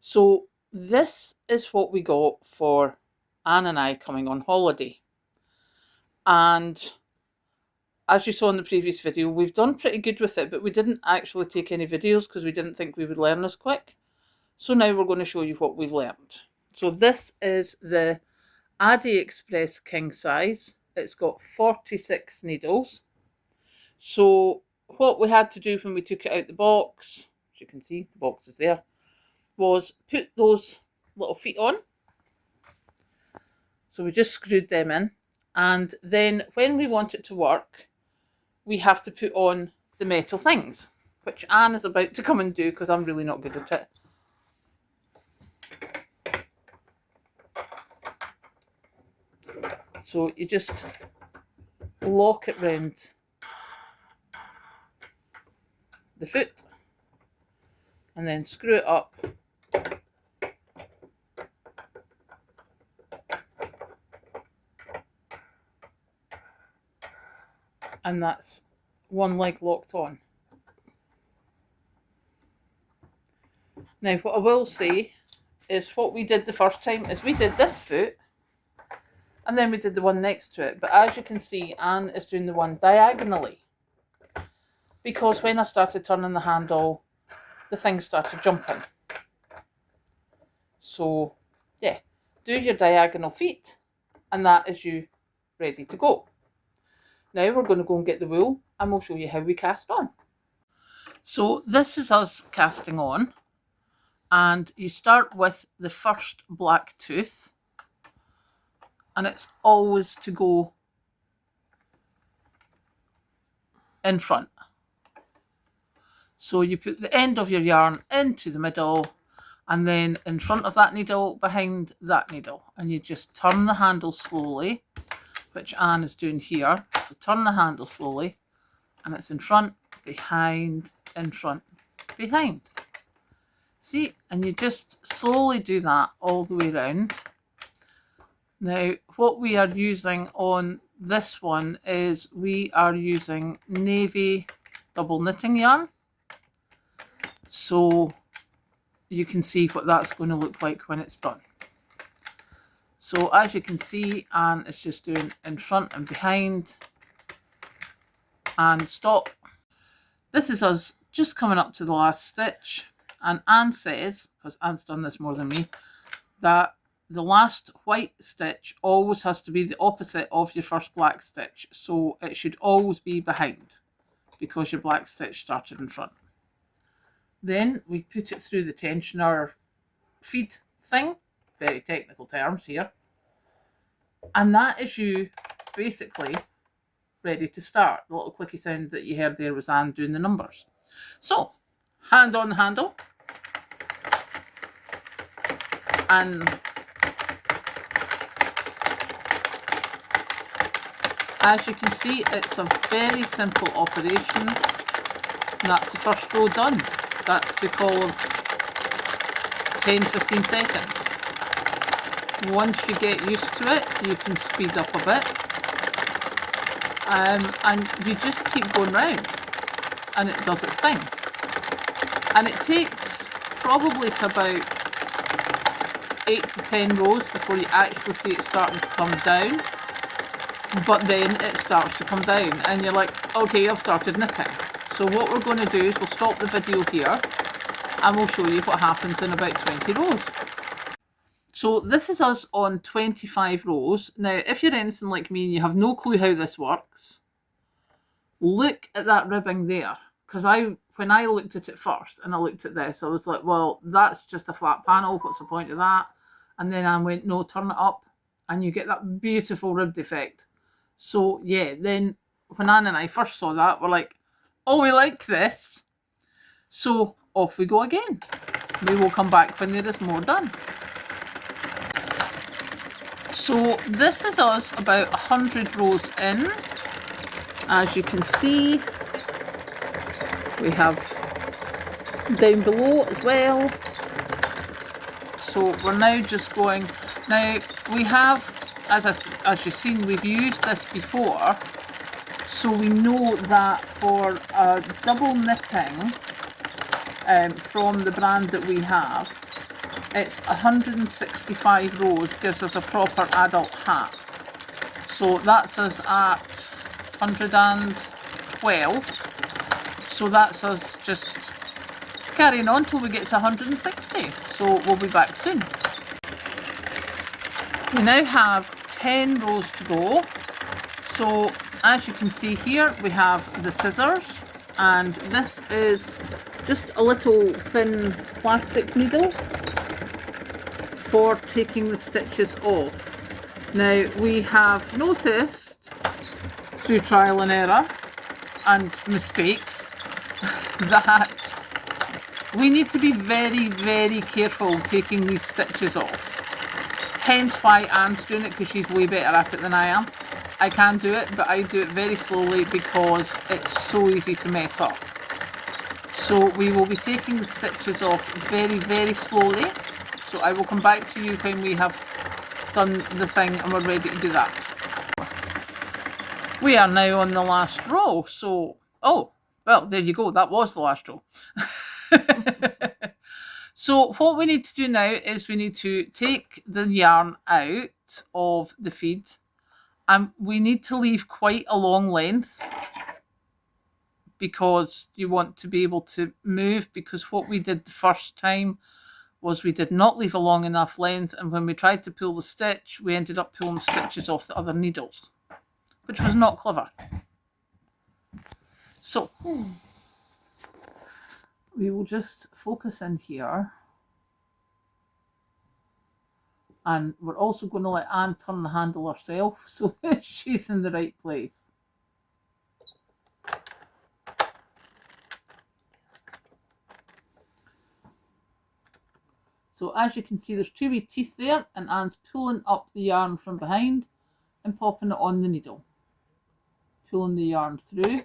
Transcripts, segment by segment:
So this is what we got for Anne and I coming on holiday. And as you saw in the previous video, we've done pretty good with it, but we didn't actually take any videos because we didn't think we would learn as quick. So now we're going to show you what we've learned. So this is the AliExpress king size. It's got 46 needles. So what we had to do when we took it out the box, as you can see, the box is there, was put those little feet on. So we just screwed them in. And then when we want it to work, we have to put on the metal things, which Anne is about to come and do because I'm really not good at it. So you just lock it round the foot and then screw it up. And that's one leg locked on. Now what I will say is what we did the first time is we did this foot and then we did the one next to it. But as you can see, Anne is doing the one diagonally. Because when I started turning the handle, the thing started jumping. So yeah, do your diagonal feet and that is you ready to go. Now we're going to go and get the wool and we'll show you how we cast on. So this is us casting on, and you start with the first black tooth, and it's always to go in front. So you put the end of your yarn into the middle and then in front of that needle, behind that needle, and you just turn the handle slowly, which Anne is doing here. So turn the handle slowly and it's in front, behind, in front, behind. See, and you just slowly do that all the way around. Now what we are using on this one is we are using navy double knitting yarn. So you can see what that's going to look like when it's done. So as you can see, Anne is just doing in front and behind and stop. This is us just coming up to the last stitch, and Anne says, because Anne's done this more than me, that the last white stitch always has to be the opposite of your first black stitch. So it should always be behind because your black stitch started in front. Then we put it through the tensioner feed thing, very technical terms here. And that is you basically ready to start. The little clicky sound that you heard there was Anne doing the numbers. So, hand on the handle. And as you can see, it's a very simple operation. And that's the first row done. That took all of 10-15 seconds. Once you get used to it, you can speed up a bit. And you just keep going round and it does its thing. And it takes probably to about 8 to 10 rows before you actually see it starting to come down. But then it starts to come down and you're like, okay, I've started knitting. So what we're going to do is we'll stop the video here and we'll show you what happens in about 20 rows. So this is us on 25 rows. Now, if you're anything like me and you have no clue how this works, look at that ribbing there. Because when I looked at it first and I looked at this, I was like, well, that's just a flat panel. What's the point of that? And then I went, no, turn it up and you get that beautiful ribbed effect. So yeah, then when Anne and I first saw that, we're like, oh, we like this. So off we go again. We will come back when there is more done. So this is us about 100 rows in. As you can see, we have down below as well. So we're now just going. Now we have, as you've seen, we've used this before. So we know that for double knitting from the brand that we have, it's 165 rows, gives us a proper adult hat. So that's us at 112. So that's us just carrying on till we get to 160. So we'll be back soon. We now have 10 rows to go. So as you can see here, we have the scissors, and this is just a little thin plastic needle for taking the stitches off. Now we have noticed through trial and error and mistakes that we need to be very, very careful taking these stitches off. Hence why Anne's doing it, because she's way better at it than I am. I can do it, but I do it very slowly because it's so easy to mess up. So we will be taking the stitches off very, very slowly. So I will come back to you when we have done the thing and we're ready to do that. We are now on the last row. So, oh, well, there you go. That was the last row. So what we need to do now is we need to take the yarn out of the feed, and we need to leave quite a long length because you want to be able to move, because what we did the first time was we did not leave a long enough length, and when we tried to pull the stitch, we ended up pulling stitches off the other needles, which was not clever. So we will just focus in here, and we're also going to let Anne turn the handle herself so that she's in the right place. So as you can see, there's two wee teeth there, and Anne's pulling up the yarn from behind and popping it on the needle, pulling the yarn through.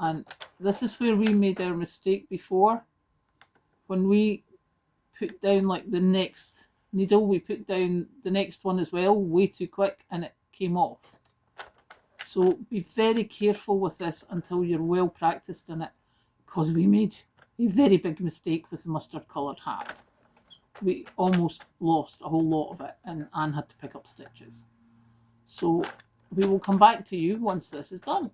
And this is where we made our mistake before. When we put down like the next needle, we put down the next one as well way too quick, and it came off. So be very careful with this until you're well practiced in it, because we made a very big mistake with the mustard coloured hat. We almost lost a whole lot of it, and Anne had to pick up stitches. So we will come back to you once this is done.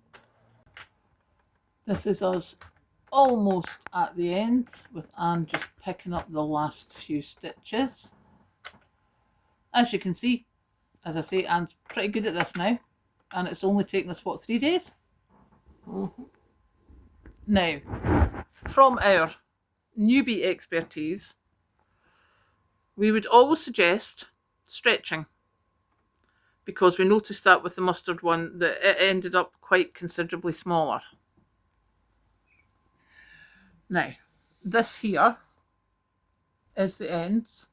This is us almost at the end, with Anne just picking up the last few stitches. As you can see, as I say, Anne's pretty good at this now, and it's only taken us, what, 3 days? Now, from our newbie expertise, we would always suggest stretching, because we noticed that with the mustard one that it ended up quite considerably smaller. Now, this here is the ends,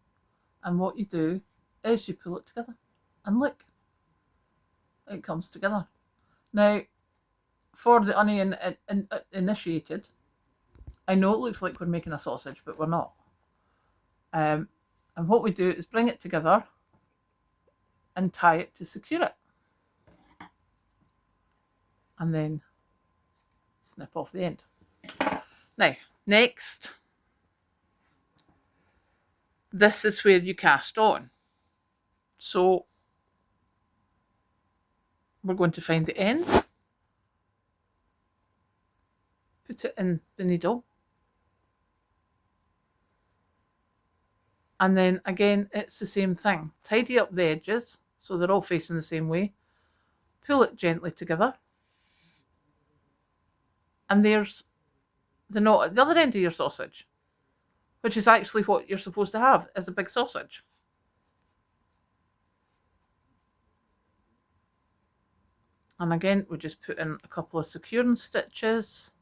and what you do is you pull it together, and look, it comes together. Now, for the uninitiated, I know it looks like we're making a sausage, but we're not. And what we do is bring it together and tie it to secure it. And then snip off the end. Now, next, this is where you cast on. So we're going to find the end, put it in the needle, and then again it's the same thing. Tidy up the edges so they're all facing the same way, pull it gently together, and there's the knot at the other end of your sausage, which is actually what you're supposed to have, is a big sausage. And again, we just put in a couple of securing stitches.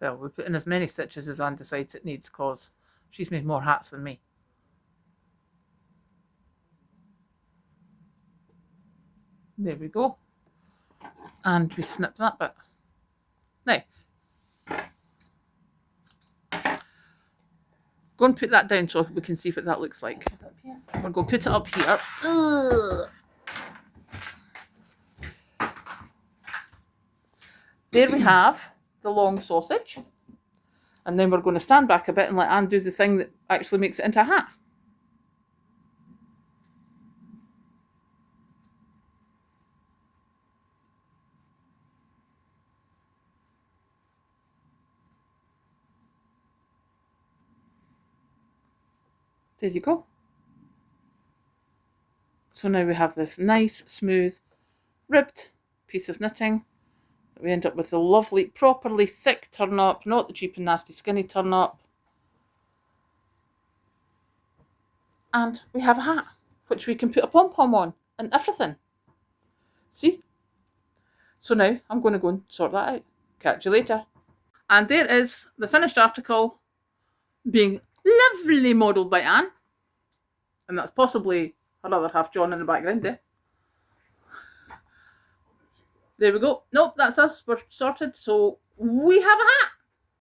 Well, we put in as many stitches as Anne decides it needs, because she's made more hats than me. There we go. And we snip that bit. Now, go and put that down so we can see what that looks like. We're going to put it up here. Ugh. There we have the long sausage. And then we're going to stand back a bit and let Anne do the thing that actually makes it into a hat. There you go. So now we have this nice, smooth, ribbed piece of knitting. We end up with the lovely, properly thick turn up, not the cheap and nasty skinny turn up. And we have a hat, which we can put a pom-pom on and everything. See? So now I'm going to go and sort that out. Catch you later. And there is the finished article being lovely modelled by Anne. And that's possibly her other half John in the background there. There we go. Nope, that's us. We're sorted. So we have a hat.